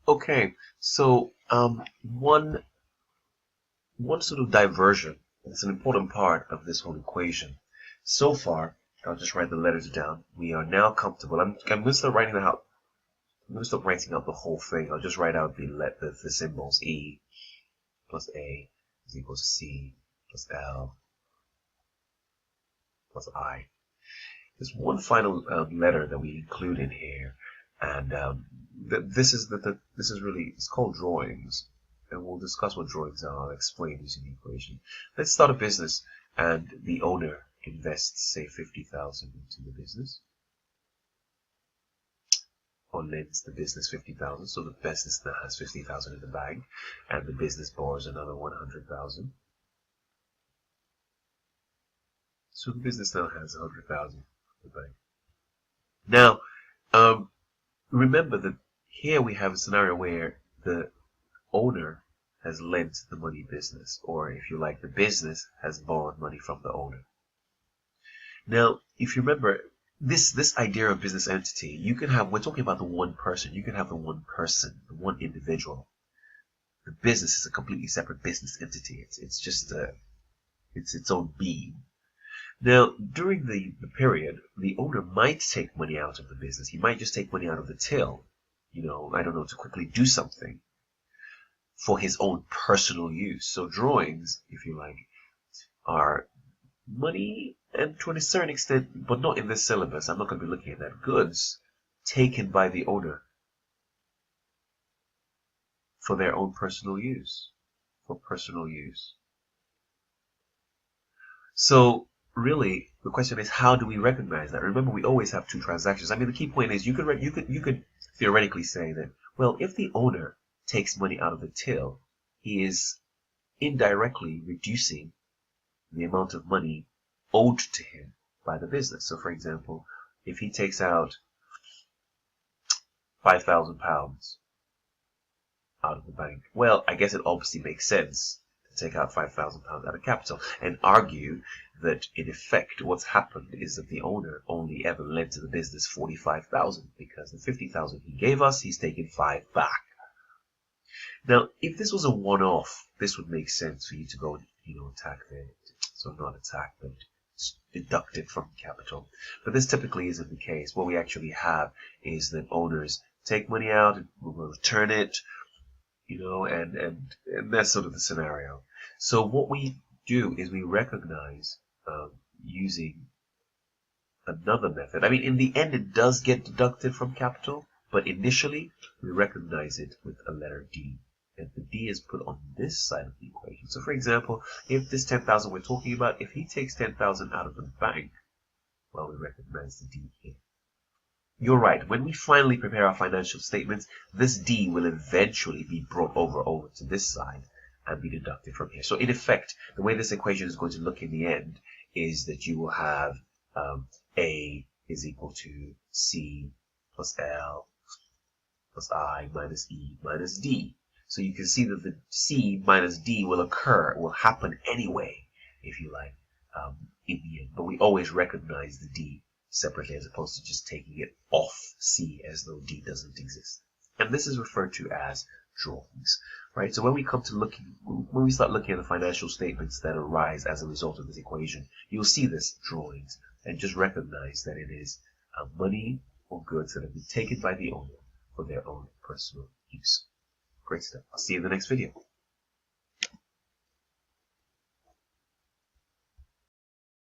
Okay, so one sort of diversion. It's an important part of this whole equation. So far, I'll just write the letters down. We are now comfortable. I'm going to start writing out. I'm going to stop writing out the whole thing. I'll just write out the symbols. E plus A is equal to C plus L plus I. There's one final letter that we include in here, and this is really, it's called drawings, and we'll discuss what drawings are. I'll explain using the equation. Let's start a business, and the owner invests, say, 50,000 into the business, or lends the business 50,000. So the business now has 50,000 in the bank, and the business borrows another 100,000. So the business now has 100,000 in the bank. Now, remember that here we have a scenario where the owner has lent the money business, or if you like, the business has borrowed money from the owner. Now, if you remember, this idea of business entity, you can have, we're talking about the one person, you can have the one person, the one individual. The business is a completely separate business entity. It's just it's its own being. Now, during the period, the owner might take money out of the business. He might just take money out of the till, I don't know, to quickly do something for his own personal use. So drawings, if you like, are money, and to a certain extent, but not in this syllabus, I'm not going to be looking at that, goods taken by the owner for their own personal use, for personal use. So really, the question is, how do we recognize that? Remember, we always have two transactions. I mean, the key point is you could theoretically say that, well, if the owner takes money out of the till, he is indirectly reducing the amount of money owed to him by the business. So, for example, if he takes out £5,000 out of the bank, well, I guess it obviously makes sense to take out £5,000 out of capital and argue that in effect what's happened is that the owner only ever lent to the business 45,000 because the 50,000 he gave us, he's taken 5 back. Now, if this was a one-off, this would make sense for you to go, attack it. So not attack, but deduct it from capital. But this typically isn't the case. What we actually have is that owners take money out, and will return it, and that's sort of the scenario. So what we do is we recognize using another method. I mean, in the end, it does get deducted from capital, but initially we recognize it with a letter D. And the D is put on this side of the equation. So, for example, if this 10,000 we're talking about, if he takes 10,000 out of the bank, well, we recognize the D here. You're right. When we finally prepare our financial statements, this D will eventually be brought over to this side and be deducted from here. So, in effect, the way this equation is going to look in the end is that you will have A is equal to C plus L plus I minus E minus D. So you can see that the C minus D will happen anyway, if you like, in the end. But we always recognize the D separately as opposed to just taking it off C as though D doesn't exist. And this is referred to as drawings, right? So when we start looking at the financial statements that arise as a result of this equation, you'll see this drawings and just recognize that it is money or goods that have been taken by the owner for their own personal use. Great stuff. I'll see you in the next video.